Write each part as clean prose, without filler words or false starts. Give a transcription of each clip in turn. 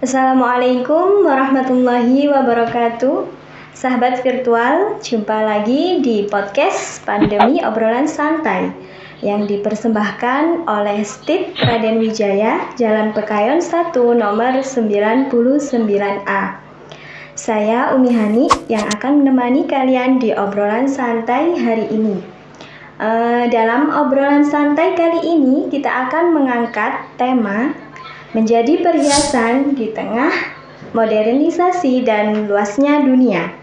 Assalamualaikum warahmatullahi wabarakatuh. Sahabat virtual, jumpa lagi di podcast Pandemi Obrolan Santai yang dipersembahkan oleh STIT Raden Wijaya, Jalan Pekayon 1, nomor 99A. Saya Umi Hani yang akan menemani kalian di obrolan santai hari ini. Dalam obrolan santai kali ini kita akan mengangkat tema menjadi perhiasan di tengah modernisasi dan luasnya dunia.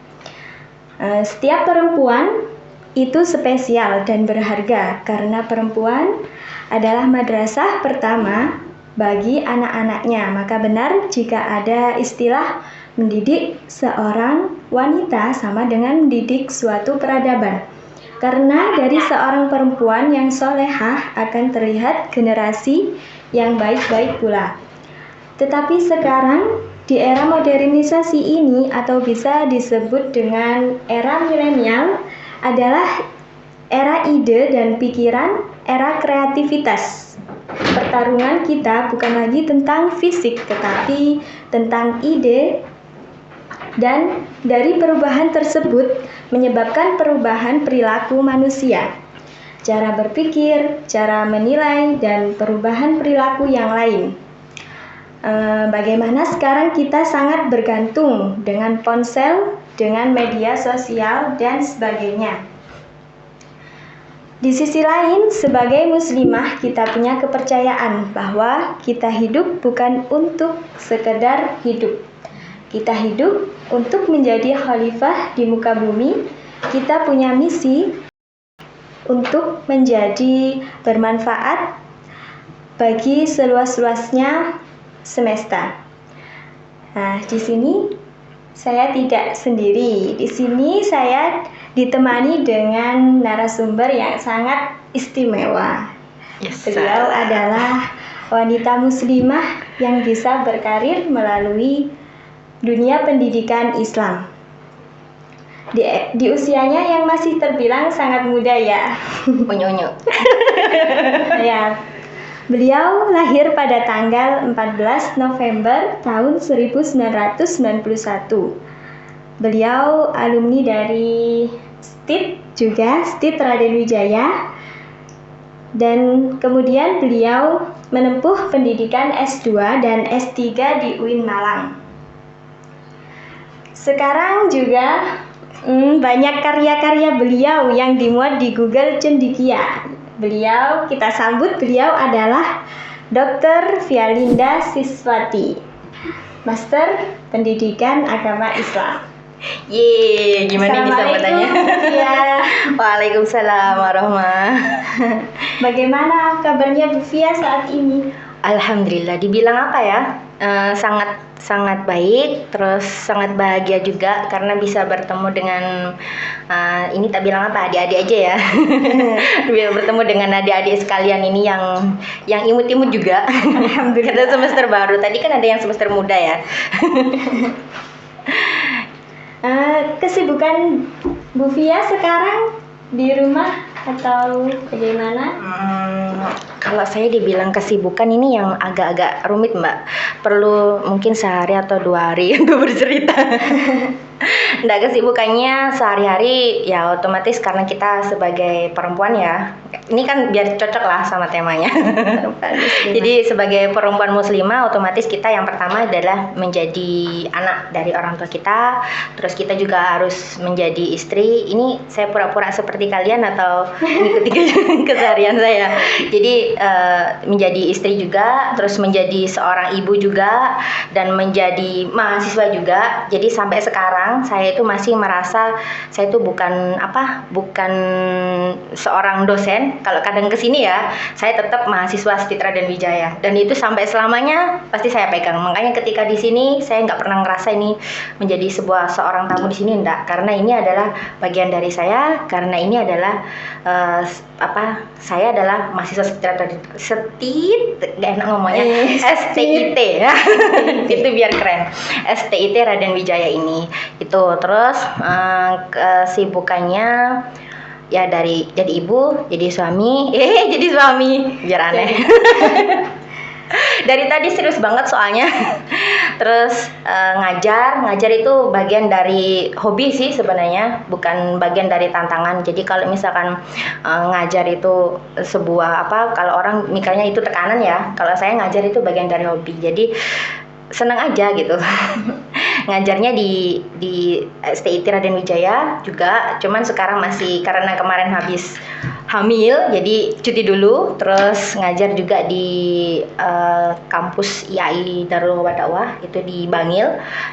Setiap perempuan itu spesial dan berharga karena perempuan adalah madrasah pertama bagi anak-anaknya. Maka benar jika ada istilah mendidik seorang wanita sama dengan mendidik suatu peradaban. Karena dari seorang perempuan yang solehah akan terlihat generasi yang baik-baik pula. Tetapi sekarang di era modernisasi ini atau bisa disebut dengan era milenial adalah era ide dan pikiran, era kreativitas. Pertarungan kita bukan lagi tentang fisik tetapi tentang ide, dan dari perubahan tersebut menyebabkan perubahan perilaku manusia, cara berpikir, cara menilai, dan perubahan perilaku yang lain. Bagaimana sekarang kita sangat bergantung dengan ponsel, dengan media sosial, dan sebagainya. Di sisi lain, sebagai muslimah kita punya kepercayaan bahwa kita hidup bukan untuk sekedar hidup. Kita hidup untuk menjadi khalifah di muka bumi. Kita punya misi untuk menjadi bermanfaat bagi seluas-luasnya semesta. Nah, di sini saya tidak sendiri. Di sini saya ditemani dengan narasumber yang sangat istimewa. Beliau adalah wanita muslimah yang bisa berkarir melalui dunia pendidikan Islam. Di usianya yang masih terbilang sangat muda ya. Unyu-unyu. Ya. Beliau lahir pada tanggal 14 November tahun 1991. Beliau alumni dari STIT juga, STIT Raden Wijaya. Dan kemudian beliau menempuh pendidikan S2 dan S3 di UIN Malang. Sekarang juga banyak karya-karya beliau yang dimuat di Google Cendekia. Kita sambut beliau adalah Dr. Vialinda Siswati, Master Pendidikan Agama Islam. Yeay, gimana nih sambutannya? Ya. Waalaikumsalam warahmatullahi. Bagaimana kabarnya Bu Via saat ini? Alhamdulillah, dibilang apa ya? Sangat baik, terus sangat bahagia juga karena bisa bertemu dengan ini tak bilang apa, adik-adik aja ya. Bisa bertemu dengan adik-adik sekalian ini yang imut-imut juga. Alhamdulillah. Kita semester baru. Tadi kan ada yang semester muda ya. Kesibukan Bu Via sekarang di rumah atau bagaimana? Kalau saya dibilang kesibukan ini yang agak-agak rumit Mbak. Perlu mungkin sehari atau 2 hari untuk bercerita. Nggak, kesibukannya sehari-hari ya otomatis karena kita sebagai perempuan ya. Ini kan biar cocok lah sama temanya. Jadi sebagai perempuan muslimah otomatis kita yang pertama adalah menjadi anak dari orang tua kita. Terus kita juga harus menjadi istri. Ini saya pura-pura seperti kalian atau mengikuti keseharian saya. Jadi menjadi istri juga, terus menjadi seorang ibu juga, dan menjadi mahasiswa juga. Jadi sampai sekarang saya itu masih merasa saya itu bukan seorang dosen. Kalau kadang kesini ya, saya tetap mahasiswa STIT Raden Wijaya, dan itu sampai selamanya pasti saya pegang. Makanya ketika di sini saya nggak pernah ngerasa ini menjadi seorang tamu di sini, enggak, karena ini adalah bagian dari saya, karena ini adalah saya adalah mahasiswa STIT, gak enak ngomongnya, STIT ya. Itu biar keren, STIT Raden Wijaya ini. Itu terus kesibukannya ya dari jadi ibu, jadi suami, biar aneh. Dari tadi serius banget soalnya. Terus ngajar itu bagian dari hobi sih sebenarnya, bukan bagian dari tantangan. Jadi kalau misalkan ngajar itu sebuah kalau orang mikirnya itu tekanan ya, kalau saya ngajar itu bagian dari hobi. Jadi senang aja gitu. Ngajarnya di STIT Raden Wijaya juga, cuman sekarang masih karena kemarin habis hamil jadi cuti dulu. Terus ngajar juga di kampus IAI Darul Dakwah itu di Bangil,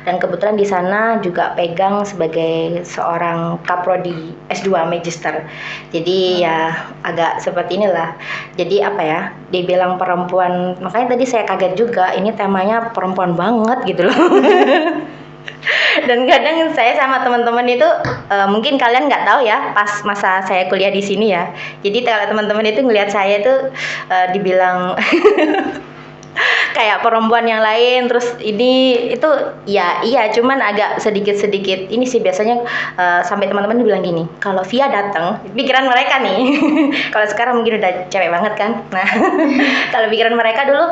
dan kebetulan di sana juga pegang sebagai seorang kaprodi S2 Magister. Jadi ya agak seperti inilah. Jadi dibilang perempuan, makanya tadi saya kaget juga, ini temanya perempuan banget gitu loh. Dan kadang saya sama teman-teman itu mungkin kalian nggak tahu ya, pas masa saya kuliah di sini ya. Jadi kalau teman-teman itu ngelihat saya itu dibilang kayak perempuan yang lain, terus ini itu ya iya, cuman agak sedikit ini sih biasanya sampai teman-teman bilang gini, kalau Via datang, pikiran mereka nih, kalau sekarang mungkin udah cewek banget kan. Nah, kalau pikiran mereka dulu,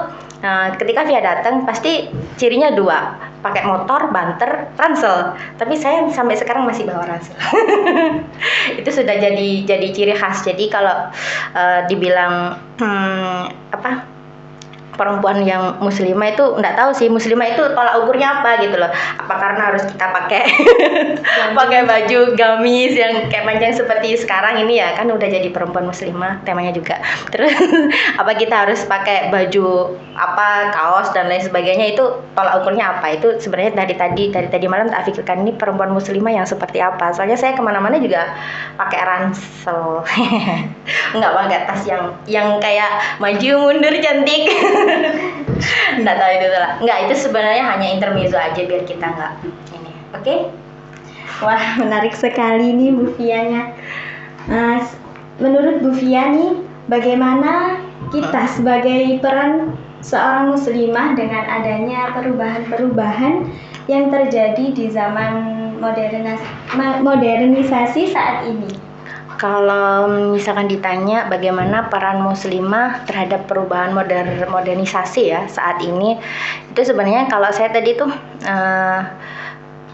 ketika Via datang pasti cirinya dua, pakai motor, banter, ransel. Tapi saya sampai sekarang masih bawa ransel. Itu sudah jadi ciri khas. Jadi kalau dibilang perempuan yang muslimah itu nggak tahu sih, muslimah itu tolak ukurnya apa gitu loh. Apa karena harus kita pakai pakai baju gamis yang kayak panjang seperti sekarang ini ya, kan udah jadi perempuan muslimah temanya juga. Terus apa kita harus pakai baju kaos dan lain sebagainya, itu tolak ukurnya apa? Itu sebenarnya dari tadi malam tak pikirkan ini perempuan muslimah yang seperti apa. Soalnya saya kemana-mana juga pakai ransel. Nggak pakai tas yang kayak maju mundur cantik. Nggak tahu itu lah. Nggak, itu sebenarnya hanya intermezzo aja biar kita nggak ini. Oke? Wah, menarik sekali nih Bu Vianya. Menurut Bu Via nih, bagaimana kita sebagai peran seorang muslimah dengan adanya perubahan-perubahan yang terjadi di zaman modernisasi saat ini? Kalau misalkan ditanya bagaimana peran muslimah terhadap perubahan modernisasi ya saat ini, itu sebenarnya kalau saya tadi tuh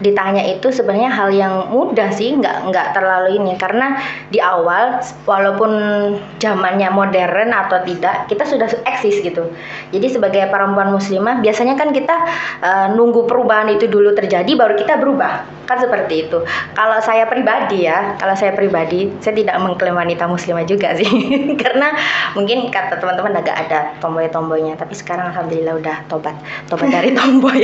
ditanya itu sebenarnya hal yang mudah sih, nggak terlalu ini, karena di awal walaupun zamannya modern atau tidak, kita sudah eksis gitu. Jadi sebagai perempuan muslimah biasanya kan kita nunggu perubahan itu dulu terjadi baru kita berubah, kan seperti itu. Kalau saya pribadi, saya tidak mengklaim wanita muslimah juga sih. Karena mungkin kata teman-teman agak ada tomboy-tomboynya, tapi sekarang alhamdulillah udah tobat dari tomboy.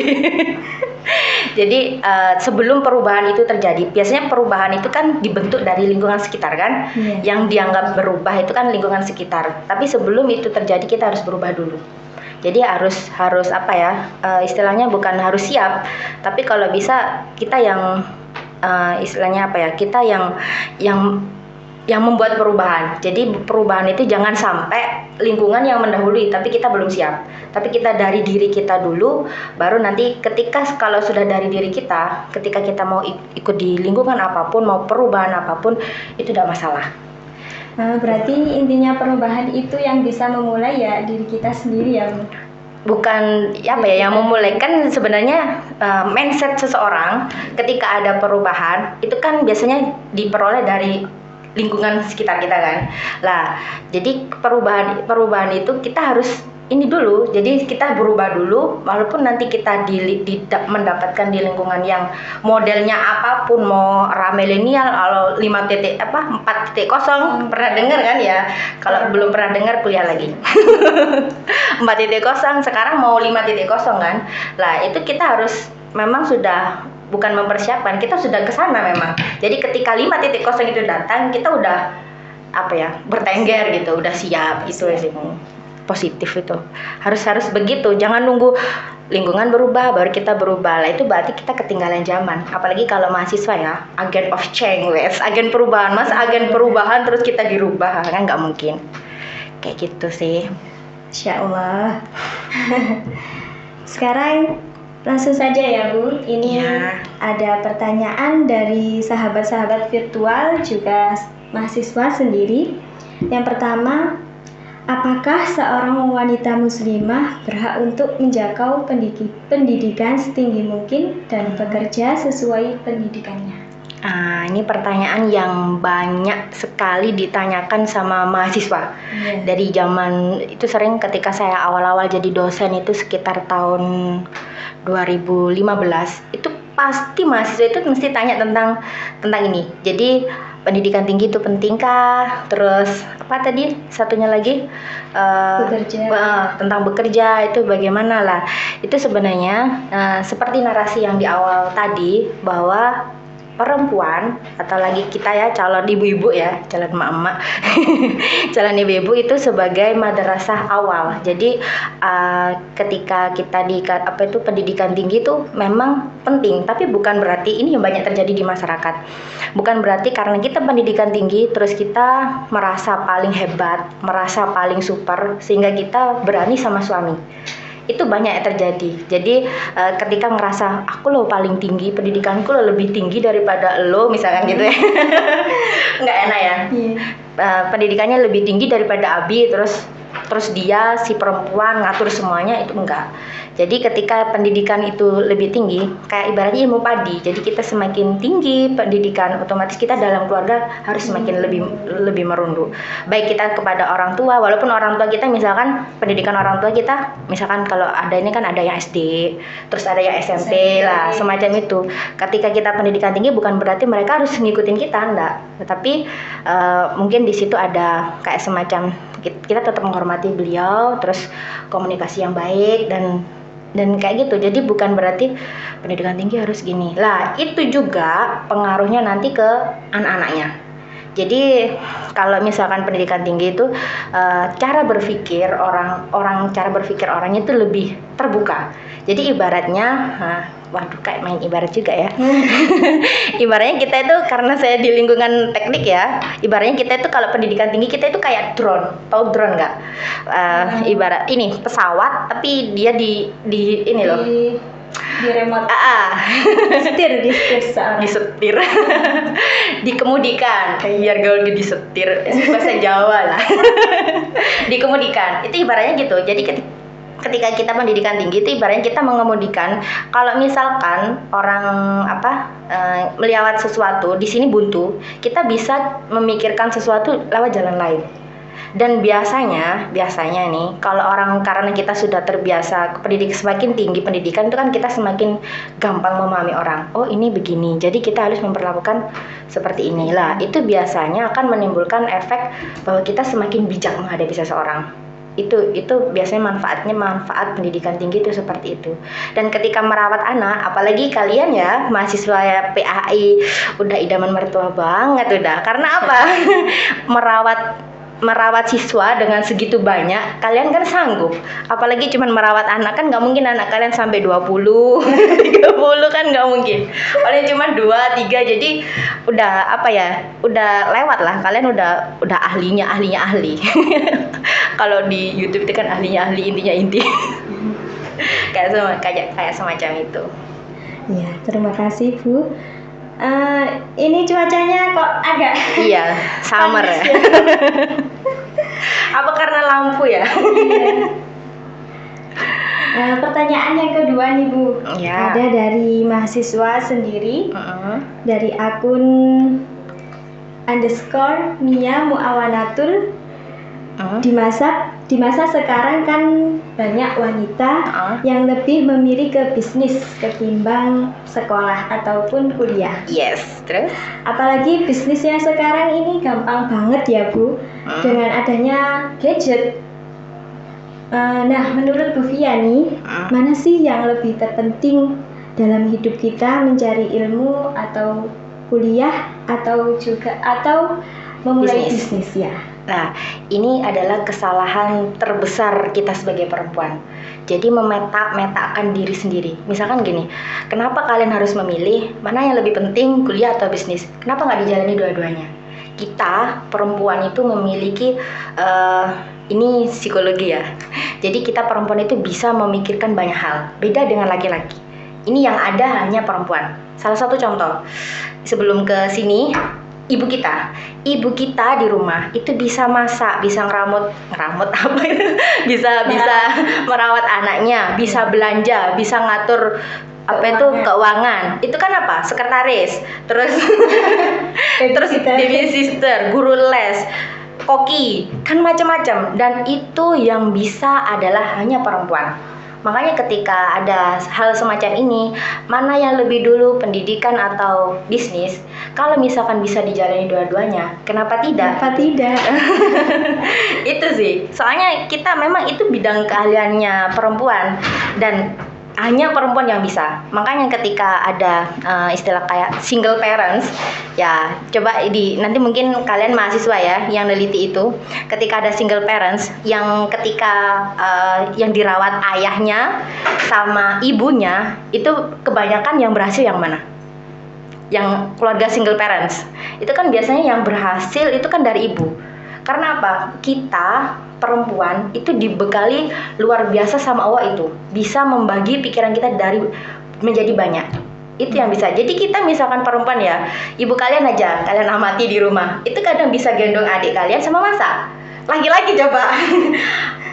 Jadi sebelum perubahan itu terjadi, biasanya perubahan itu kan dibentuk dari lingkungan sekitar kan, yang dianggap berubah itu kan lingkungan sekitar. Tapi sebelum itu terjadi kita harus berubah dulu. Jadi harus istilahnya bukan harus siap, tapi kalau bisa kita yang kita yang membuat perubahan. Jadi perubahan itu jangan sampai lingkungan yang mendahului tapi kita belum siap. Tapi kita dari diri kita dulu, baru nanti kalau sudah dari diri kita, ketika kita mau ikut di lingkungan apapun, mau perubahan apapun, itu tidak masalah. Berarti intinya perubahan itu yang bisa memulai ya diri kita sendiri ya, Bu? Bukan yang memulai, kan sebenarnya mindset seseorang ketika ada perubahan itu kan biasanya diperoleh dari lingkungan sekitar kita kan. Lah, jadi perubahan itu kita harus ini dulu. Jadi kita berubah dulu, walaupun nanti kita mendapatkan di lingkungan yang modelnya apapun, mau milenial, kalau 4.0 pernah dengar kan ya? Kalau belum pernah dengar kuliah lagi. 4.0 sekarang mau 5.0 kan. Lah, itu kita harus memang sudah bukan mempersiapkan, kita sudah ke sana memang. Jadi ketika 5.0 itu datang, kita udah bertengger gitu, udah siap. Itu sih positif itu. Harus begitu. Jangan nunggu lingkungan berubah baru kita berubah. Lah itu berarti kita ketinggalan zaman. Apalagi kalau mahasiswa ya, agent of change, agen perubahan. Agen perubahan terus kita dirubah, kan nggak mungkin. Kayak gitu sih. Insya Allah. Sekarang langsung saja ya Bu, ini ada pertanyaan dari sahabat-sahabat virtual juga mahasiswa sendiri. Yang pertama, Apakah seorang wanita muslimah berhak untuk menjangkau pendidikan setinggi mungkin dan bekerja sesuai pendidikannya? Ini pertanyaan yang banyak sekali ditanyakan sama mahasiswa. Dari zaman itu sering ketika saya awal-awal jadi dosen itu sekitar tahun 2015, itu pasti mahasiswa itu mesti tanya tentang ini. Jadi pendidikan tinggi itu pentingkah? Terus apa tadi satunya lagi? Bekerja. Tentang bekerja itu bagaimana lah. Itu sebenarnya seperti narasi yang di awal tadi, bahwa perempuan atau lagi kita ya calon ibu-ibu ya, calon emak-emak calon ibu-ibu itu sebagai madrasah awal. Jadi ketika kita di pendidikan tinggi itu memang penting, tapi bukan berarti ini yang banyak terjadi di masyarakat. Bukan berarti karena kita pendidikan tinggi terus kita merasa paling hebat, merasa paling super sehingga kita berani sama suami. Itu banyak yang terjadi. Jadi ketika ngerasa aku lo paling tinggi, pendidikanku lo lebih tinggi daripada lo misalkan gitu ya. Nggak enak ya. Pendidikannya lebih tinggi daripada Abi, terus dia si perempuan ngatur semuanya, itu enggak. Jadi ketika pendidikan itu lebih tinggi, kayak ibaratnya ilmu padi. Jadi kita semakin tinggi pendidikan, otomatis kita dalam keluarga harus semakin lebih merunduk. Baik kita kepada orang tua, walaupun orang tua kita misalkan pendidikan orang tua kita, misalkan kalau ada ini kan ada yang SD, terus ada yang SMP lah, semacam itu. Ketika kita pendidikan tinggi bukan berarti mereka harus ngikutin kita, enggak. Tetapi mungkin di situ ada kayak semacam kita tetap menghormati beliau, terus komunikasi yang baik dan kayak gitu. Jadi bukan berarti pendidikan tinggi harus gini lah. Itu juga pengaruhnya nanti ke anak-anaknya. Jadi kalau misalkan pendidikan tinggi itu cara berpikir orangnya itu lebih terbuka. Jadi ibaratnya waduh kayak main ibarat juga ya. Ibaratnya kita itu, karena saya di lingkungan teknik ya, ibaratnya kita itu kalau pendidikan tinggi kita itu kayak drone. Tahu drone nggak? Ibarat ini pesawat tapi dia di ini loh. Di remote. Disetir. Dikemudikan. Biar gaul disetir. Bahasa Jawa lah. Dikemudikan. Itu ibaratnya gitu. Jadi ketika kita pendidikan tinggi itu ibaratnya kita mengemudikan, kalau misalkan orang melewat sesuatu di sini buntu, kita bisa memikirkan sesuatu lewat jalan lain. Dan biasanya nih kalau orang, karena kita sudah terbiasa semakin tinggi pendidikan itu kan kita semakin gampang memahami orang. Oh ini begini, jadi kita harus memperlakukan seperti inilah. Itu biasanya akan menimbulkan efek bahwa kita semakin bijak menghadapi seseorang. Itu biasanya manfaat pendidikan tinggi itu seperti itu. Dan ketika merawat anak, apalagi kalian ya mahasiswa ya PAI, udah idaman mertua banget udah. Karena apa? merawat siswa dengan segitu banyak, kalian kan sanggup. Apalagi cuma merawat anak, kan nggak mungkin anak kalian sampai 20 30 kan nggak mungkin. Paling cuma 2, 3, jadi udah udah lewat lah, kalian udah ahlinya ahli. Kalau di YouTube itu kan ahlinya ahli, intinya inti. kayak semacam itu. Ya, terima kasih Bu. Ini cuacanya kok agak summer ya. Apa karena lampu ya? Pertanyaan yang kedua nih Bu. Ada dari mahasiswa sendiri, dari akun _Mia Muawanatul. Di masa sekarang kan banyak wanita yang lebih memilih ke bisnis ketimbang sekolah ataupun kuliah. Yes, terus? Apalagi bisnisnya sekarang ini gampang banget ya Bu, dengan adanya gadget. Nah, menurut Bu Fia nih, mana sih yang lebih terpenting dalam hidup kita, mencari ilmu atau kuliah atau memulai bisnis ya? Nah, ini adalah kesalahan terbesar kita sebagai perempuan. Jadi memeta-metakan diri sendiri. Misalkan gini, kenapa kalian harus memilih mana yang lebih penting, kuliah atau bisnis? Kenapa nggak dijalani dua-duanya? Kita perempuan itu memiliki ini psikologi ya. Jadi kita perempuan itu bisa memikirkan banyak hal. Beda dengan laki-laki. Ini yang ada hanya perempuan. Salah satu contoh, sebelum ke sini ibu kita di rumah itu bisa masak, bisa ngeramut apa itu, bisa merawat anaknya, bisa belanja, bisa ngatur keuangan. Itu kan apa? Sekretaris, terus terus babysitter, guru les, koki, kan macam-macam. Dan itu yang bisa adalah hanya perempuan. Makanya ketika ada hal semacam ini, mana yang lebih dulu, pendidikan atau bisnis? Kalau misalkan bisa dijalani dua-duanya, kenapa tidak? Kenapa tidak? Itu sih. Soalnya kita memang itu bidang keahliannya perempuan dan hanya perempuan yang bisa. Makanya ketika ada istilah kayak single parents, ya coba nanti mungkin kalian mahasiswa ya yang neliti itu, ketika ada single parents yang ketika yang dirawat ayahnya sama ibunya, itu kebanyakan yang berhasil yang mana? Yang keluarga single parents. Itu kan biasanya yang berhasil itu kan dari ibu. Karena apa? Kita perempuan itu dibekali luar biasa sama Allah itu, bisa membagi pikiran kita dari menjadi banyak. Itu yang bisa. Jadi kita misalkan perempuan ya, ibu kalian aja, kalian amati di rumah, itu kadang bisa gendong adik kalian sama masak. Laki-laki coba.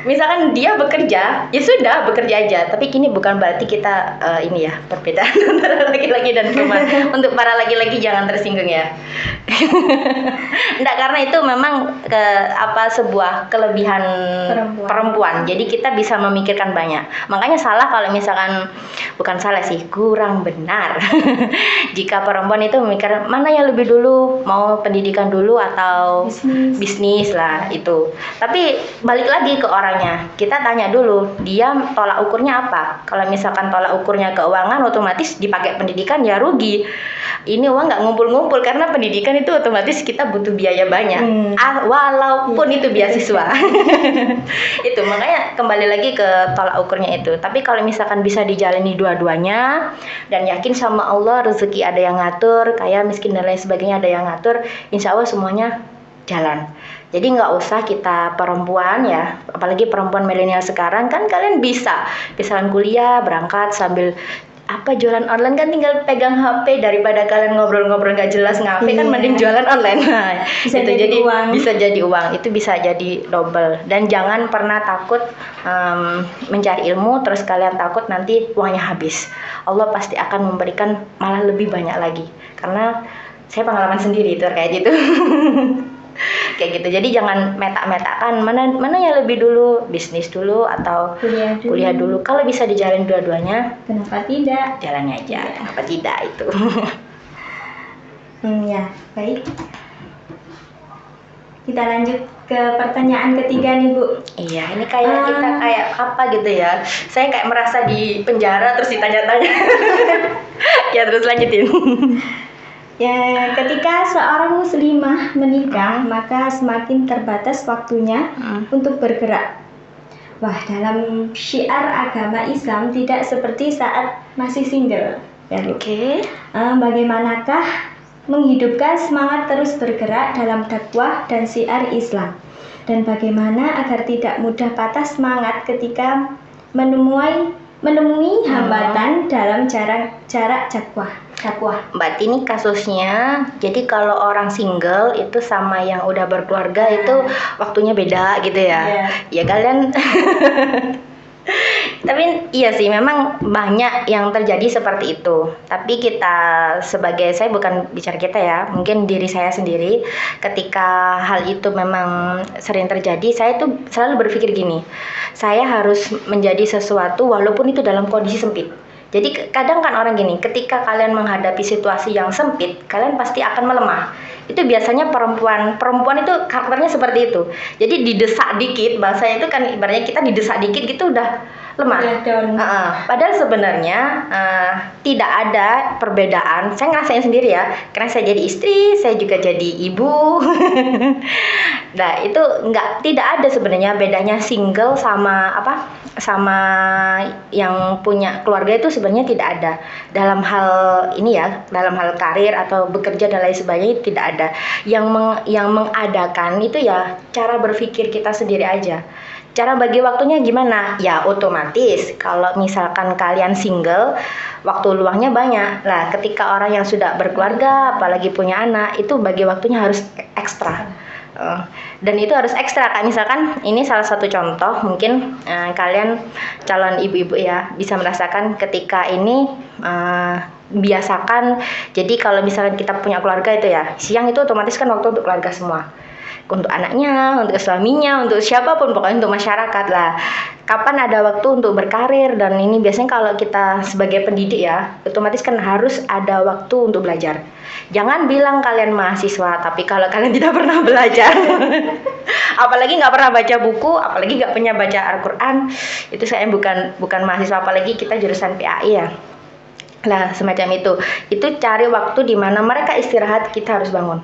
Misalkan dia bekerja, ya sudah bekerja aja. Tapi kini bukan berarti kita ini ya perbedaan antara laki-laki dan perempuan. Untuk para laki-laki jangan tersinggung ya. Enggak, karena itu memang sebuah kelebihan perempuan. Jadi kita bisa memikirkan banyak. Makanya salah kalau misalkan, bukan salah sih, kurang benar. Jika perempuan itu memikirkan mana yang lebih dulu, mau pendidikan dulu atau bisnis lah itu. Tapi balik lagi ke orangnya. Kita tanya dulu, dia tolak ukurnya apa? Kalau misalkan tolak ukurnya keuangan, otomatis dipakai pendidikan ya rugi. Ini uang nggak ngumpul-ngumpul karena pendidikan itu otomatis kita butuh biaya banyak. Walaupun itu beasiswa. Itu makanya kembali lagi ke tolak ukurnya itu. Tapi kalau misalkan bisa dijalani dua-duanya dan yakin sama Allah, rezeki ada yang ngatur, kaya miskin dan lain sebagainya ada yang ngatur, insya Allah semuanya jalan. Jadi nggak usah kita perempuan ya, apalagi perempuan milenial sekarang kan kalian bisa kuliah, berangkat sambil jualan online kan tinggal pegang HP, daripada kalian ngobrol-ngobrol nggak jelas ngapain kan mending jualan online. Nah, bisa itu jadi uang. Bisa jadi uang, itu bisa jadi double. Dan jangan pernah takut mencari ilmu terus kalian takut nanti uangnya habis. Allah pasti akan memberikan malah lebih banyak lagi. Karena saya pengalaman sendiri itu kayak gitu. Kayak gitu. Jadi jangan metak-metakan mana yang lebih dulu, bisnis dulu atau kuliah dulu. Kalau bisa dijalin dua-duanya, kenapa tidak? Jalannya aja. Ya. Kenapa tidak itu? Ya, baik. Kita lanjut ke pertanyaan ketiga nih, Bu. Iya, ini kita kayak apa gitu ya. Saya kayak merasa di penjara terus ditanya-tanya. Ya, terus lanjutin. Ya, ketika seorang muslimah menikah, maka semakin terbatas waktunya untuk bergerak. Wah, dalam syiar agama Islam tidak seperti saat masih single. Ya, Oke. Bagaimanakah menghidupkan semangat terus bergerak dalam dakwah dan syiar Islam? Dan bagaimana agar tidak mudah patah semangat ketika menemui hambatan dalam jarak dakwah. Mbak ini kasusnya, jadi kalau orang single itu sama yang udah berkeluarga itu waktunya beda gitu ya. Ya kalian. Tapi iya sih, memang banyak yang terjadi seperti itu. Tapi saya bukan bicara kita ya, mungkin diri saya sendiri, ketika hal itu memang sering terjadi, saya tuh selalu berpikir gini, saya harus menjadi sesuatu walaupun itu dalam kondisi sempit. Jadi kadang kan orang gini, ketika kalian menghadapi situasi yang sempit, kalian pasti akan melemah. Itu biasanya perempuan itu karakternya seperti itu. Jadi didesak dikit, bahasanya itu kan ibaratnya kita didesak dikit gitu udah lemah. Padahal sebenarnya tidak ada perbedaan. Saya ngerasain sendiri ya, karena saya jadi istri, saya juga jadi ibu. Nah itu tidak ada sebenarnya bedanya single sama yang punya keluarga, itu sebenarnya tidak ada. Dalam hal ini ya, dalam hal karir atau bekerja dan lain sebagainya tidak ada. Yang mengadakan itu ya cara berpikir kita sendiri aja. Cara bagi waktunya gimana? Ya otomatis kalau misalkan kalian single, waktu luangnya banyak. Lah ketika orang yang sudah berkeluarga, apalagi punya anak, itu bagi waktunya harus ekstra. Dan itu harus ekstra. Kayak misalkan ini salah satu contoh, mungkin kalian calon ibu-ibu ya bisa merasakan ketika ini biasakan. Jadi kalau misalkan kita punya keluarga itu ya, siang itu otomatis kan waktu untuk keluarga semua, untuk anaknya, untuk suaminya, untuk siapapun, pokoknya untuk masyarakat lah. Kapan ada waktu untuk berkarir? Dan ini biasanya kalau kita sebagai pendidik ya, otomatis kan harus ada waktu untuk belajar. Jangan bilang kalian mahasiswa, tapi kalau kalian tidak pernah belajar, apalagi nggak pernah baca buku, apalagi nggak punya baca Al-Quran, itu saya bukan mahasiswa, apalagi kita jurusan PAI ya. Nah semacam itu cari waktu di mana mereka istirahat, kita harus bangun.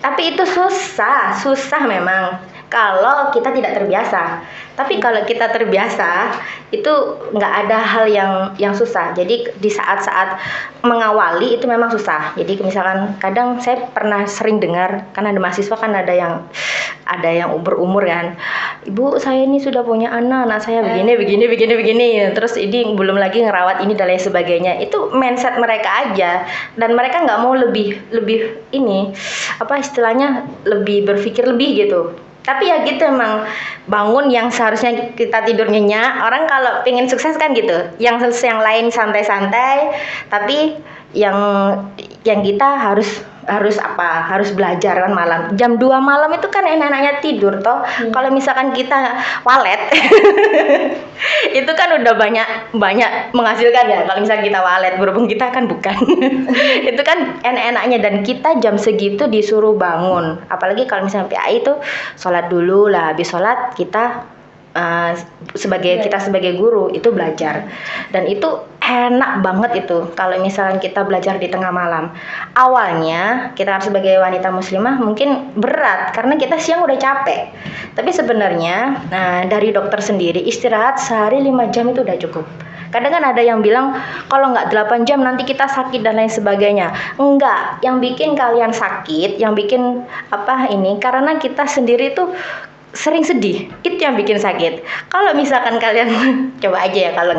Tapi itu susah memang kalau kita tidak terbiasa. Tapi kalau kita terbiasa, itu nggak ada hal yang susah. Jadi di saat-saat mengawali itu memang susah. Jadi misalkan kadang saya pernah sering dengar, kan ada mahasiswa kan ada yang berumur kan, ibu saya ini sudah punya anak saya begini, terus ini belum lagi ngerawat ini dan lain sebagainya. Itu mindset mereka aja, dan mereka nggak mau lebih ini apa istilahnya, lebih berpikir lebih gitu. Tapi ya gitu, emang bangun yang seharusnya kita tidur nyenyak. Orang kalau pengen sukses kan gitu, yang lain santai-santai, tapi yang kita harus belajar kan malam. Jam 2 malam itu kan enak-enaknya tidur toh. Kalau misalkan kita walet itu kan udah banyak menghasilkan ya. Kalau misalkan kita walet, berhubung kita kan bukan. Itu kan enak-enaknya, dan kita jam segitu disuruh bangun. Apalagi kalau misalnya PAI itu sholat dulu lah, habis sholat kita sebagai guru itu belajar, dan itu enak banget itu kalau misalkan kita belajar di tengah malam. Awalnya kita sebagai wanita muslimah mungkin berat karena kita siang udah capek, tapi sebenarnya dari dokter sendiri istirahat sehari 5 jam itu udah cukup. Kadang kan ada yang bilang kalau nggak 8 jam nanti kita sakit dan lain sebagainya. Enggak, yang bikin kalian sakit, yang bikin karena kita sendiri tuh sering sedih, itu yang bikin sakit. Kalau misalkan kalian coba aja ya, kalau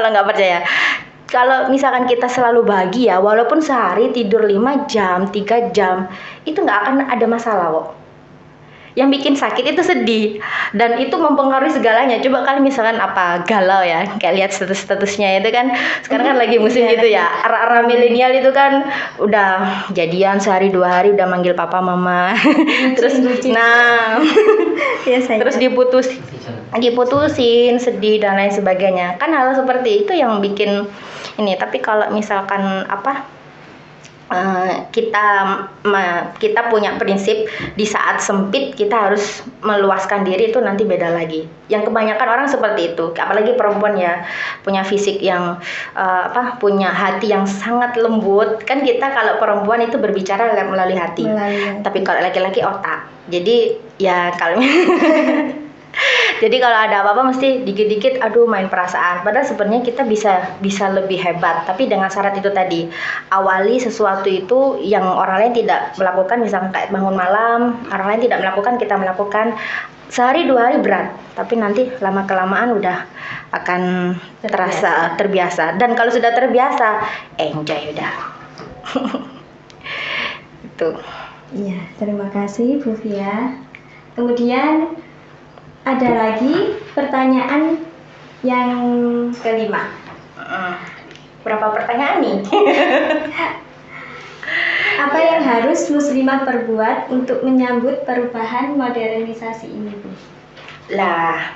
nggak percaya, kalau misalkan kita selalu bahagia, walaupun sehari tidur 5 jam, 3 jam, itu nggak akan ada masalah kok. Yang bikin sakit itu sedih, dan itu mempengaruhi segalanya. Coba kalian misalkan galau ya, kayak lihat statusnya itu kan sekarang kan lagi musim gitu ya, arah milenial itu kan udah jadian sehari 2 hari udah manggil papa mama, terus terus diputusin, sedih dan lain sebagainya. Kan hal seperti itu yang bikin ini. Tapi kalau misalkan kita punya prinsip di saat sempit kita harus meluaskan diri, itu nanti beda lagi. Yang kebanyakan orang seperti itu, apalagi perempuan ya, punya fisik yang punya hati yang sangat lembut. Kan kita kalau perempuan itu berbicara melalui hati. Tapi kalau laki-laki otak. Jadi ya kalau jadi kalau ada apa-apa mesti dikit-dikit main perasaan. Padahal sebenarnya kita bisa lebih hebat, tapi dengan syarat itu tadi. Awali sesuatu itu yang orang lain tidak melakukan, misalnya kayak bangun malam, orang lain tidak melakukan, kita melakukan. Sehari 2 hari berat, tapi nanti lama-kelamaan udah akan terasa terbiasa. Dan kalau sudah terbiasa, enjoy udah. Itu. Iya, terima kasih Bu Fia. Kemudian ada lagi pertanyaan yang kelima. Berapa pertanyaan nih? Apa yang harus muslimah perbuat untuk menyambut perubahan modernisasi ini, Bu? Lah,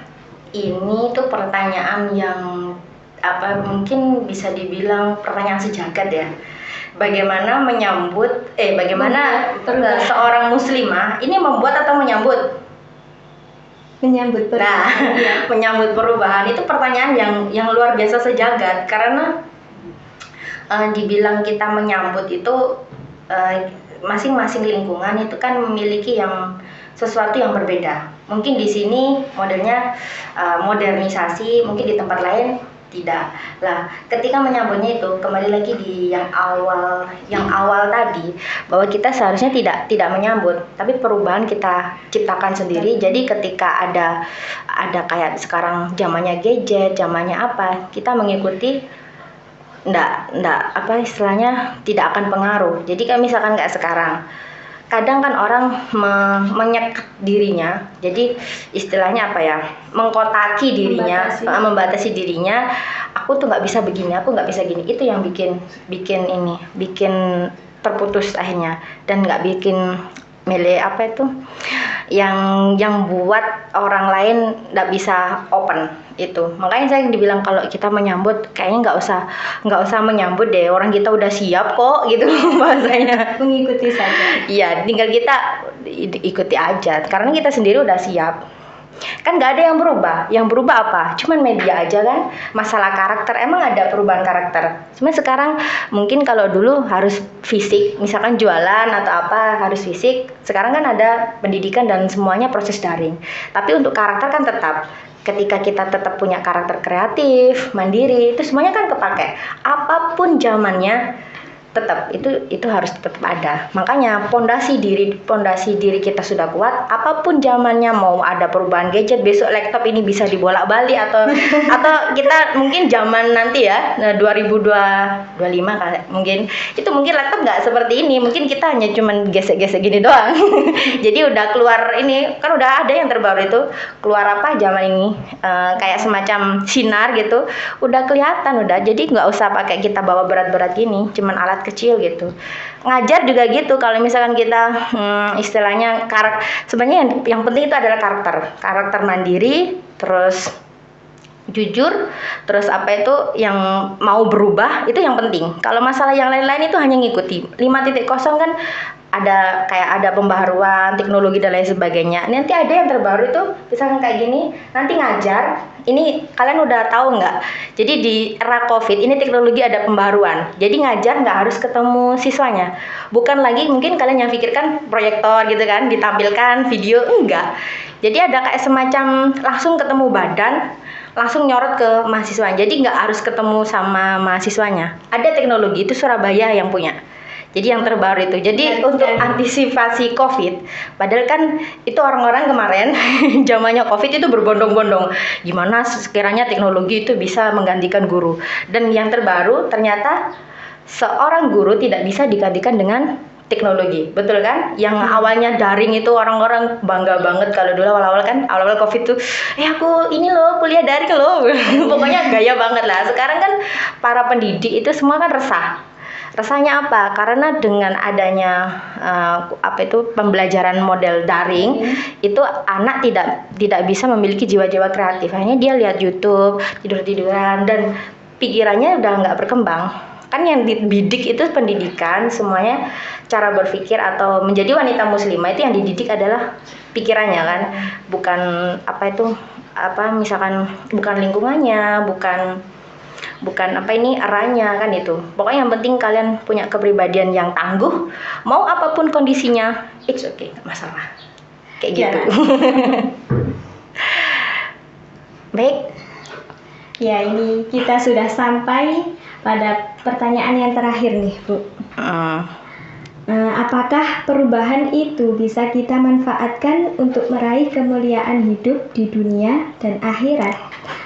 ini tuh pertanyaan yang mungkin bisa dibilang pertanyaan sejagat ya. Bagaimana bagaimana seorang muslimah ini membuat atau menyambut? Menyambut perubahan. Menyambut perubahan itu pertanyaan yang luar biasa sejagat, karena dibilang kita menyambut itu masing-masing lingkungan itu kan memiliki sesuatu yang berbeda. Mungkin di sini modelnya modernisasi, mungkin di tempat lain Tidak. Lah, ketika menyambutnya itu kembali lagi di yang awal tadi, bahwa kita seharusnya tidak menyambut, tapi perubahan kita ciptakan sendiri. Jadi ketika ada kayak sekarang zamannya gadget, zamannya apa, kita mengikuti, ndak apa istilahnya, tidak akan pengaruh. Jadi kan misalkan kayak sekarang, kadang kan orang menyekat dirinya, jadi istilahnya apa ya, mengkotaki dirinya, membatasi dirinya. Aku tuh nggak bisa begini, aku nggak bisa gini. Itu yang bikin terputus akhirnya, dan nggak bikin apa itu, yang buat orang lain nggak bisa open itu. Makanya saya dibilang kalau kita menyambut, kayaknya nggak usah menyambut deh, orang kita udah siap kok gitu bahasanya. Mengikuti saja. Iya, tinggal kita ikuti aja karena kita sendiri udah siap. Kan nggak ada yang berubah. Yang berubah apa? Cuman media aja kan. Masalah karakter, emang ada perubahan karakter. Cuman sekarang mungkin kalau dulu harus fisik, misalkan jualan atau apa harus fisik. Sekarang kan ada pendidikan dan semuanya proses daring. Tapi untuk karakter kan tetap. Ketika kita tetap punya karakter kreatif, mandiri, itu semuanya kan kepake. Apapun zamannya, tetap itu harus tetap ada. Makanya pondasi diri kita sudah kuat. Apapun zamannya, mau ada perubahan gadget, besok laptop ini bisa dibolak-balik atau kita mungkin zaman nanti ya 2025 kali mungkin itu mungkin laptop nggak seperti ini. Mungkin kita hanya cuman gesek-gesek gini doang. Jadi udah keluar ini kan, udah ada yang terbaru itu keluar apa zaman ini, kayak semacam sinar gitu, udah kelihatan udah. Jadi nggak usah pakai kita bawa berat-berat gini, cuman alat kecil gitu. Ngajar juga gitu, kalau misalkan kita istilahnya sebenarnya yang penting itu adalah karakter mandiri, terus jujur, terus apa itu yang mau berubah, itu yang penting. Kalau masalah yang lain-lain itu hanya ngikuti 5.0 kan, ada pembaharuan teknologi dan lain sebagainya. Nanti ada yang terbaru itu misalkan kayak gini, nanti ngajar ini kalian udah tahu nggak? Jadi di era COVID ini teknologi ada pembaharuan, jadi ngajar nggak harus ketemu siswanya. Bukan lagi mungkin kalian yang pikirkan proyektor gitu kan, ditampilkan video, enggak. Jadi ada kayak semacam langsung ketemu badan, langsung nyorot ke mahasiswa. Jadi nggak harus ketemu sama mahasiswanya. Ada teknologi itu Surabaya yang punya. Jadi yang terbaru itu. Jadi untuk antisipasi COVID, padahal kan itu orang-orang kemarin zamannya COVID itu berbondong-bondong. Gimana sekiranya teknologi itu bisa menggantikan guru. Dan yang terbaru ternyata seorang guru tidak bisa digantikan dengan teknologi, betul kan? Yang awalnya daring itu orang-orang bangga banget kalau dulu awal-awal COVID tuh, aku ini loh kuliah daring loh, pokoknya gaya banget lah. Sekarang kan para pendidik itu semua kan resah. Resahnya apa? Karena dengan adanya pembelajaran model daring, itu anak tidak bisa memiliki jiwa-jiwa kreatif. Hanya dia lihat YouTube, tidur-tiduran, dan pikirannya udah nggak berkembang. Kan yang dididik itu pendidikan, semuanya cara berpikir atau menjadi wanita muslimah itu yang dididik adalah pikirannya kan, bukan misalkan bukan lingkungannya, bukan eranya kan itu. Pokoknya yang penting kalian punya kepribadian yang tangguh, mau apapun kondisinya, it's okay, gak masalah. Kayak gitu. Baik. Ya, ini kita sudah sampai pada pertanyaan yang terakhir nih, Bu. Apakah perubahan itu bisa kita manfaatkan untuk meraih kemuliaan hidup di dunia dan akhirat?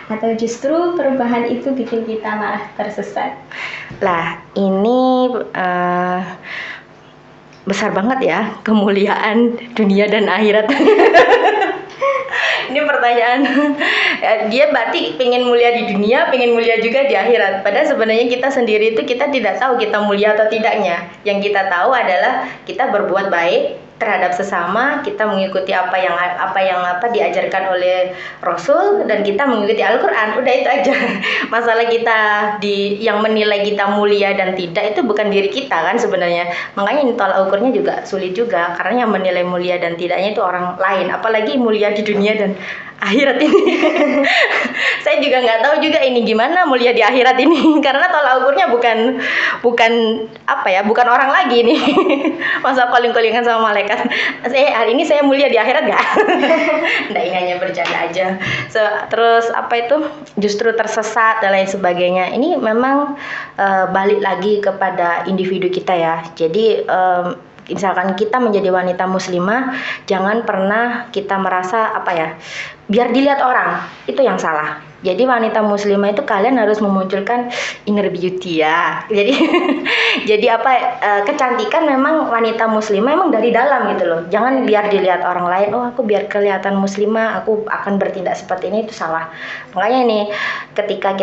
Atau justru perubahan itu bikin kita malah tersesat? Lah, ini besar banget ya, kemuliaan dunia dan akhirat. Ini pertanyaan, dia berarti pengen mulia di dunia, pengen mulia juga di akhirat. Padahal sebenarnya kita sendiri itu kita tidak tahu kita mulia atau tidaknya. Yang kita tahu adalah kita berbuat baik terhadap sesama, kita mengikuti apa yang diajarkan oleh Rasul, dan kita mengikuti Al-Quran. Udah itu aja. Masalah kita yang menilai kita mulia dan tidak itu bukan diri kita kan sebenarnya. Makanya tolak ukurnya juga sulit juga, karena yang menilai mulia dan tidaknya itu orang lain. Apalagi mulia di dunia dan akhirat ini. Saya juga nggak tahu juga ini gimana mulia di akhirat ini karena tolak ukurnya bukan apa ya, bukan orang lagi nih. Masa calling-callingan sama malaikat. Hari ini saya mulia di akhirat nggak? Nggak, ini hanya bercanda aja. Terus apa itu justru tersesat dan lain sebagainya. Ini memang balik lagi kepada individu kita ya. Jadi misalkan kita menjadi wanita muslimah, jangan pernah kita merasa apa ya, biar dilihat orang, itu yang salah. Jadi wanita muslimah itu kalian harus memunculkan inner beauty ya. Jadi jadi apa, kecantikan memang wanita muslimah memang dari dalam gitu loh. Jangan biar dilihat orang lain, oh aku biar kelihatan muslimah, aku akan bertindak seperti ini, itu salah. Makanya ini ketika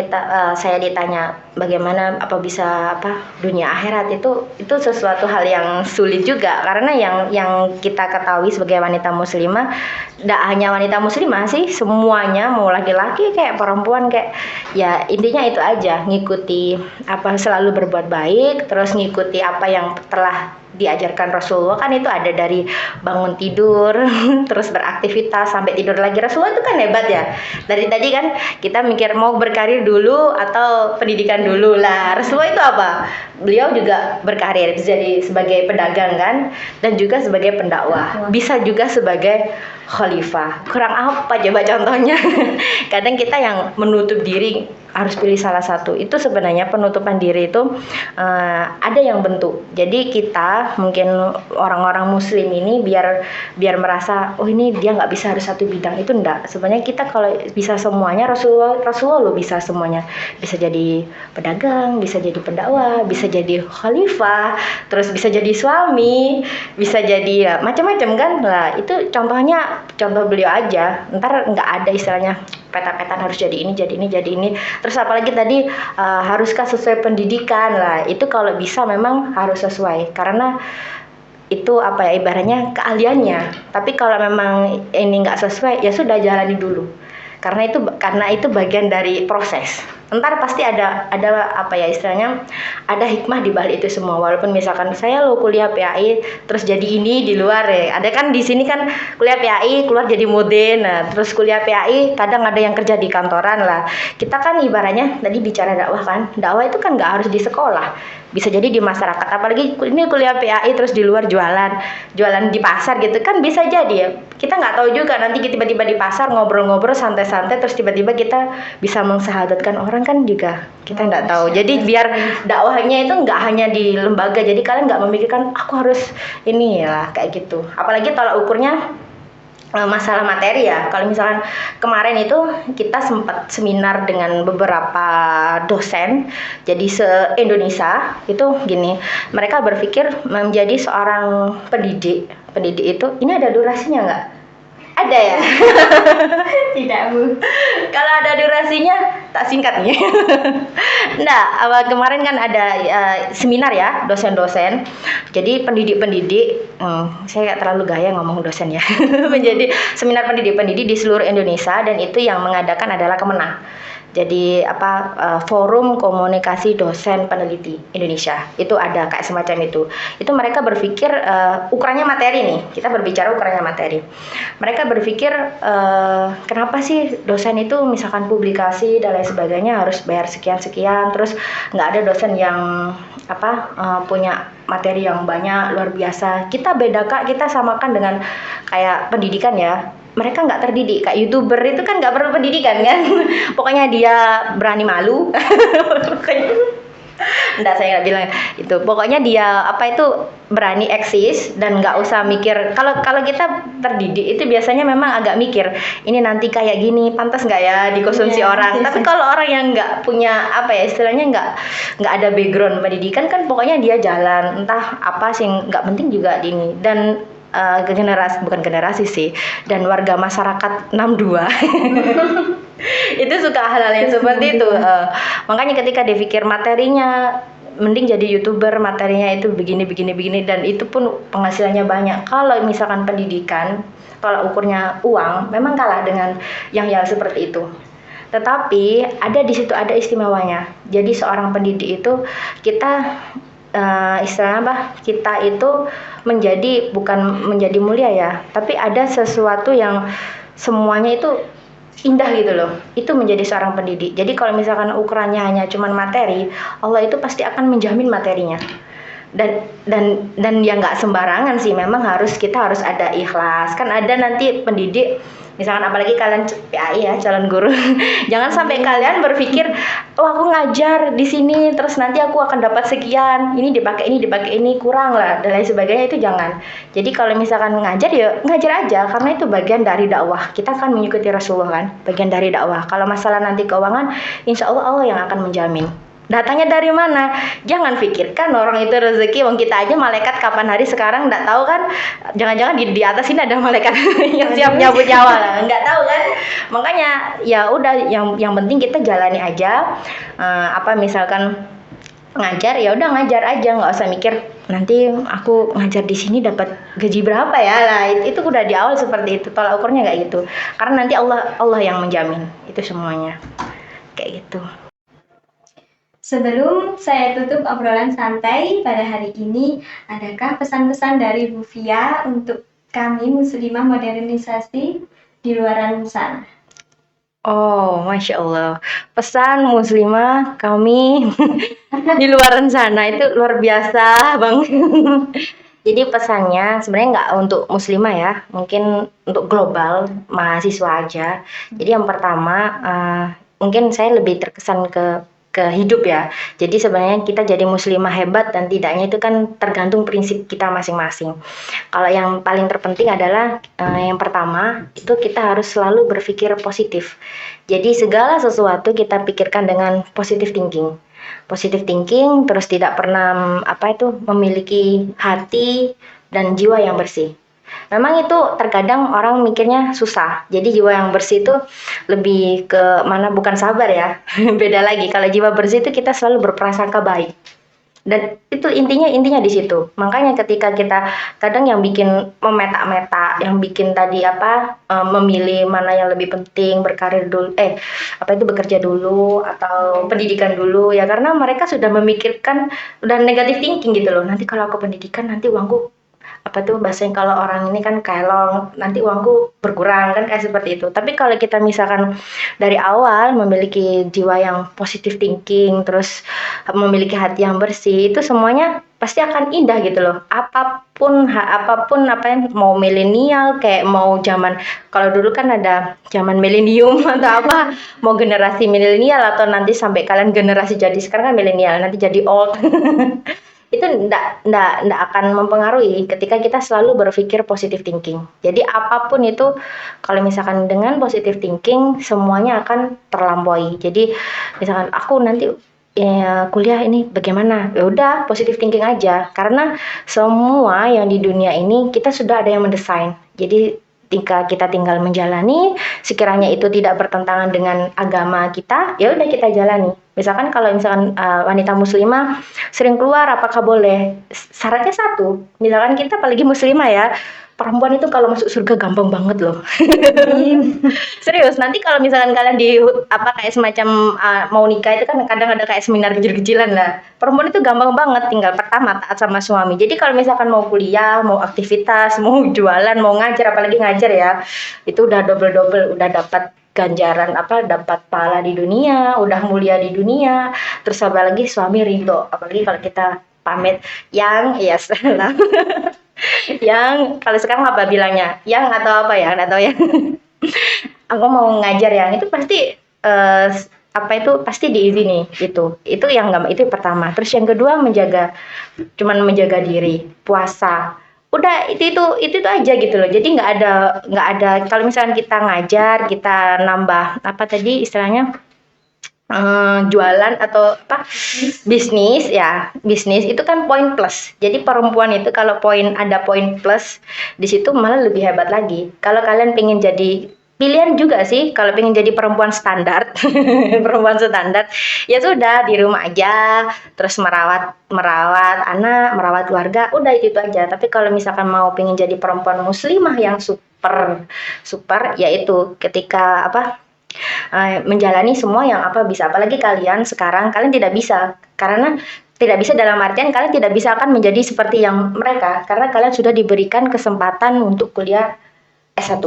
saya ditanya bagaimana apa bisa dunia akhirat, itu sesuatu hal yang sulit juga karena yang kita ketahui sebagai wanita muslimah, tidak hanya wanita muslimah sih, semuanya mau laki-laki kayak perempuan kayak ya intinya itu aja, ngikuti selalu berbuat baik, terus ngikuti apa yang telah diajarkan Rasulullah. Kan itu ada dari bangun tidur terus beraktivitas sampai tidur lagi. Rasulullah itu kan hebat ya. Dari tadi kan kita mikir mau berkarir dulu atau pendidikan dulu lah. Rasulullah itu apa? Beliau juga berkarir jadi sebagai pedagang kan, dan juga sebagai pendakwah, bisa juga sebagai khalifah. Kurang apa coba contohnya? Kadang kita yang menutup diri harus pilih salah satu. Itu sebenarnya penutupan diri itu ada yang bentuk. Jadi kita mungkin orang-orang muslim ini biar merasa oh ini dia nggak bisa harus satu bidang, itu enggak. Sebenarnya kita kalau bisa semuanya, Rasulullah lo bisa semuanya. Bisa jadi pedagang, bisa jadi pendakwah, bisa jadi khalifah, terus bisa jadi suami, bisa jadi ya, macam-macam kan. Lah itu contoh beliau aja. Ntar nggak ada istilahnya peta-petaan harus jadi ini, jadi ini, jadi ini. Terus apalagi tadi haruskah sesuai pendidikan lah. Itu kalau bisa memang harus sesuai karena itu ibaratnya keahliannya. Tapi kalau memang ini nggak sesuai ya sudah jalani dulu. Karena itu bagian dari proses. Ntar pasti ada istilahnya ada hikmah di balik itu semua. Walaupun misalkan saya kuliah PAI terus jadi ini di luar ya. Ada kan di sini kan kuliah PAI keluar jadi moden. Nah, terus kuliah PAI kadang ada yang kerja di kantoran lah. Kita kan ibaratnya tadi bicara dakwah kan. Dakwah itu kan nggak harus di sekolah. Bisa jadi di masyarakat, apalagi ini kuliah PAI terus di luar jualan di pasar gitu kan bisa jadi ya. Kita nggak tahu juga nanti tiba-tiba di pasar ngobrol-ngobrol santai-santai terus tiba-tiba kita bisa mensyahadatkan orang kan juga kita nggak tahu. Jadi biar dakwahnya itu nggak hanya di lembaga, jadi kalian nggak memikirkan aku harus ini ya kayak gitu. Apalagi tolak ukurnya masalah materi ya. Kalau misalkan kemarin itu kita sempat seminar dengan beberapa dosen, jadi se-Indonesia itu gini, mereka berpikir menjadi seorang pendidik itu ini ada durasinya nggak? Ada ya? Tidak, Bu. Kalau ada durasinya tak singkat nih. Nah, kemarin kan ada seminar ya, dosen-dosen. Jadi pendidik-pendidik, saya nggak terlalu gaya ngomong dosen ya. Menjadi seminar pendidik-pendidik di seluruh Indonesia, dan itu yang mengadakan adalah Kemenang. Jadi forum komunikasi dosen peneliti Indonesia itu ada kayak semacam itu. Itu mereka berpikir ukurannya materi nih. Kita berbicara ukurannya materi. Mereka berpikir kenapa sih dosen itu misalkan publikasi dan lain sebagainya harus bayar sekian-sekian, terus nggak ada dosen yang punya materi yang banyak luar biasa. Kita bedakan, kita samakan dengan kayak pendidikan ya. Mereka nggak terdidik, kayak YouTuber itu kan nggak perlu pendidikan kan. Pokoknya dia berani malu. Enggak, saya nggak bilang itu. Pokoknya dia berani eksis dan nggak usah mikir. Kalau kita terdidik itu biasanya memang agak mikir, ini nanti kayak gini pantas nggak ya dikonsumsi orang. Tapi kalau orang yang nggak punya istilahnya nggak ada background pendidikan kan, pokoknya dia jalan entah apa sih, nggak penting juga ini. Dan bukan generasi sih, dan warga masyarakat 62 itu suka hal-hal yang seperti itu. Makanya ketika dipikir materinya mending jadi YouTuber, materinya itu begini, dan itu pun penghasilannya banyak. Kalau misalkan pendidikan kalau ukurnya uang, memang kalah dengan yang seperti itu. Tetapi di situ ada istimewanya. Jadi seorang pendidik itu kita istilahnya kita itu bukan menjadi mulia ya, tapi ada sesuatu yang semuanya itu indah gitu loh. Itu menjadi seorang pendidik. Jadi kalau misalkan ukurannya hanya cuman materi, Allah itu pasti akan menjamin materinya. Dan ya nggak sembarangan sih, memang kita harus ada ikhlas. Kan ada nanti pendidik, misalkan apalagi kalian PAI ya, calon guru, jangan sampai kalian berpikir, oh aku ngajar di sini terus nanti aku akan dapat sekian, ini dipakai ini kurang lah dan lain sebagainya. Itu jangan. Jadi kalau misalkan ngajar ya ngajar aja, karena itu bagian dari dakwah. Kita kan mengikuti Rasulullah kan, bagian dari dakwah. Kalau masalah nanti keuangan, insya Allah Allah yang akan menjamin. Datanya dari mana? Jangan pikirkan orang itu rezeki, wong kita aja malaikat kapan hari sekarang nggak tahu kan. Jangan-jangan di atas ini ada malaikat yang siap nyabut nyawa lah, nggak tahu kan. Makanya ya udah, yang penting kita jalani aja. Apa misalkan ngajar, ya udah ngajar aja, nggak usah mikir nanti aku ngajar di sini dapat gaji berapa ya lah. Itu udah di awal seperti itu, tolak ukurnya nggak gitu. Karena nanti Allah yang menjamin itu semuanya, kayak gitu. Sebelum saya tutup obrolan santai pada hari ini, adakah pesan-pesan dari Bu Fia untuk kami muslimah modernisasi di luaran sana? Oh, Masya Allah. Pesan muslimah kami di luaran sana itu luar biasa, Bang. Jadi pesannya sebenarnya nggak untuk muslimah ya, mungkin untuk global, mahasiswa aja. Jadi yang pertama, mungkin saya lebih terkesan ke hidup ya. Jadi sebenarnya kita jadi muslimah hebat dan tidaknya itu kan tergantung prinsip kita masing-masing. Kalau yang paling terpenting adalah yang pertama itu kita harus selalu berpikir positif. Jadi segala sesuatu kita pikirkan dengan positive thinking. Positive thinking, terus tidak pernah memiliki hati dan jiwa yang bersih. Memang itu terkadang orang mikirnya susah. Jadi jiwa yang bersih itu lebih ke mana, bukan sabar ya. Beda lagi. Kalau jiwa bersih itu kita selalu berprasangka baik. Dan itu intinya di situ. Makanya ketika kita kadang yang bikin memeta-meta, yang bikin tadi memilih mana yang lebih penting, berkarir dulu, bekerja dulu atau pendidikan dulu ya, karena mereka sudah memikirkan, udah negatif thinking gitu loh. Nanti kalau aku pendidikan nanti uangku bahasanya kalau orang ini kan kelong, nanti uangku berkurang kan, kayak seperti itu. Tapi kalau kita misalkan dari awal memiliki jiwa yang positive thinking, terus memiliki hati yang bersih, itu semuanya pasti akan indah gitu loh. Apapun mau milenial, kayak mau zaman, kalau dulu kan ada zaman milenium atau mau generasi milenial atau nanti sampai kalian generasi jadi sekarang kan milenial, nanti jadi old. Itu ndak akan mempengaruhi ketika kita selalu berpikir positive thinking. Jadi apapun itu, kalau misalkan dengan positive thinking, semuanya akan terlampaui. Jadi misalkan aku nanti kuliah ini bagaimana, ya udah positive thinking aja, karena semua yang di dunia ini kita sudah ada yang mendesain. Jadi kita tinggal menjalani, sekiranya itu tidak bertentangan dengan agama kita, ya udah kita jalani. Misalkan kalau wanita muslimah sering keluar, apakah boleh? Syaratnya satu, misalkan kita apalagi muslimah ya, perempuan itu kalau masuk surga gampang banget loh. Serius, nanti kalau misalkan kalian kayak semacam mau nikah itu kan kadang ada kayak seminar kecil-kecilan lah. Perempuan itu gampang banget, tinggal pertama taat sama suami. Jadi kalau misalkan mau kuliah, mau aktivitas, mau jualan, mau ngajar, apalagi ngajar ya, itu udah double, udah dapat ganjaran, dapat pahala di dunia, udah mulia di dunia, terus apalagi suami ridho, apalagi kalau kita pamit yang salah. Yang kalau sekarang apa bilangnya, yang atau apa ya, nggak tahu ya. Aku mau ngajar yang itu pasti pasti diizini. Itu yang nggak, itu pertama. Terus yang kedua cuman menjaga diri, puasa. Udah itu aja gitu loh. Jadi nggak ada kalau misalkan kita ngajar, kita nambah istilahnya jualan atau bisnis itu kan poin plus. Jadi perempuan itu kalau ada poin plus di situ malah lebih hebat lagi. Kalau kalian pengen jadi, pilihan juga sih, kalau pengen jadi perempuan standar perempuan standar, ya sudah di rumah aja, terus merawat anak, merawat keluarga, udah itu aja. Tapi kalau misalkan mau pengen jadi perempuan muslimah yang super yaitu ketika menjalani semua yang bisa. Apalagi kalian sekarang, kalian tidak bisa, karena tidak bisa dalam artian kalian tidak bisa akan menjadi seperti yang mereka, karena kalian sudah diberikan kesempatan untuk kuliah S1.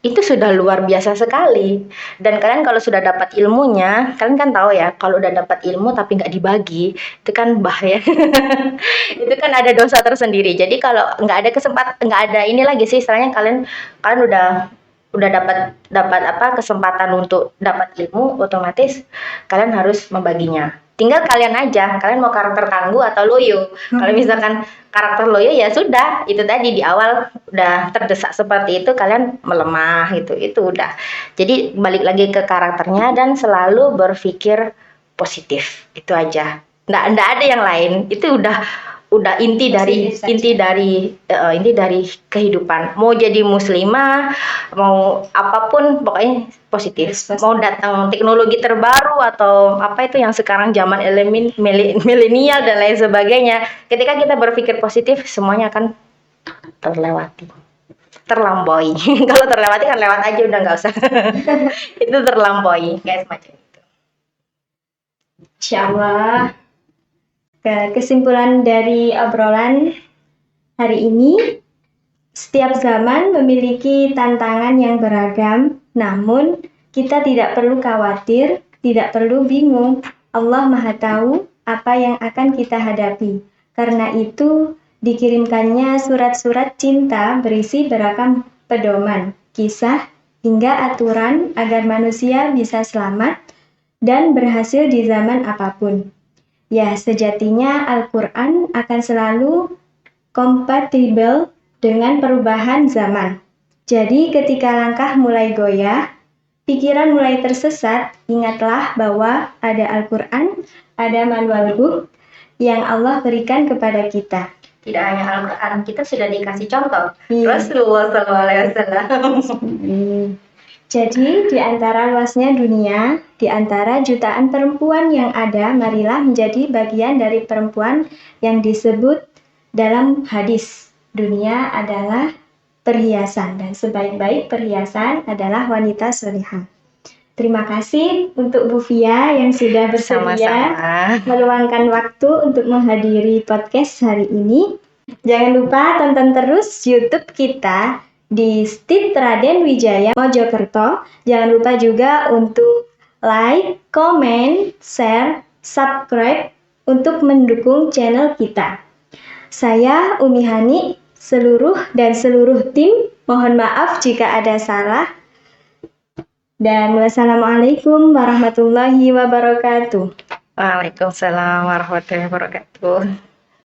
itu sudah luar biasa sekali. Dan kalian kalau sudah dapat ilmunya, kalian kan tahu ya, kalau udah dapat ilmu tapi nggak dibagi, itu kan bahaya. Itu kan ada dosa tersendiri. Jadi kalau nggak ada kesempatan, nggak ada ini lagi sih, istilahnya kalian kalian udah dapat dapat apa kesempatan untuk dapat ilmu, otomatis kalian harus membaginya. Tinggal kalian aja, kalian mau karakter tangguh atau loyo. Kalau misalkan karakter loyo ya sudah, itu tadi di awal udah terdesak seperti itu, kalian melemah itu udah. Jadi balik lagi ke karakternya dan selalu berpikir positif, itu aja. Nggak ada yang lain, itu udah Positif saja. inti dari kehidupan. Mau jadi muslimah, mau apapun, pokoknya positif. Positif. Mau datang teknologi terbaru atau apa itu yang sekarang zaman milenial dan lain sebagainya, ketika kita berpikir positif, semuanya akan terlampaui. Kalau terlewati kan lewat aja, udah nggak usah. Itu terlampaui, guys, macam itu. Insya Allah. Kesimpulan dari obrolan hari ini, setiap zaman memiliki tantangan yang beragam, namun kita tidak perlu khawatir, tidak perlu bingung. Allah Maha Tahu apa yang akan kita hadapi. Karena itu, dikirimkannya surat-surat cinta berisi beragam pedoman, kisah, hingga aturan agar manusia bisa selamat dan berhasil di zaman apapun. Ya, sejatinya Al-Quran akan selalu kompatibel dengan perubahan zaman. Jadi ketika langkah mulai goyah, pikiran mulai tersesat, ingatlah bahwa ada Al-Quran, ada manual book yang Allah berikan kepada kita. Tidak hanya Al-Quran, kita sudah dikasih contoh. Iya. Rasulullah SAW. Jadi, di antara luasnya dunia, di antara jutaan perempuan yang ada, marilah menjadi bagian dari perempuan yang disebut dalam hadis. Dunia adalah perhiasan, dan sebaik-baik perhiasan adalah wanita solihah. Terima kasih untuk Bu Fia yang sudah bersedia meluangkan waktu untuk menghadiri podcast hari ini. Jangan lupa tonton terus YouTube kita di Stit Raden Wijaya Mojokerto. Jangan lupa juga untuk like, comment, share, subscribe untuk mendukung channel kita. Saya Umi Hani, seluruh tim, mohon maaf jika ada salah. Dan wassalamualaikum warahmatullahi wabarakatuh. Waalaikumsalam warahmatullahi wabarakatuh.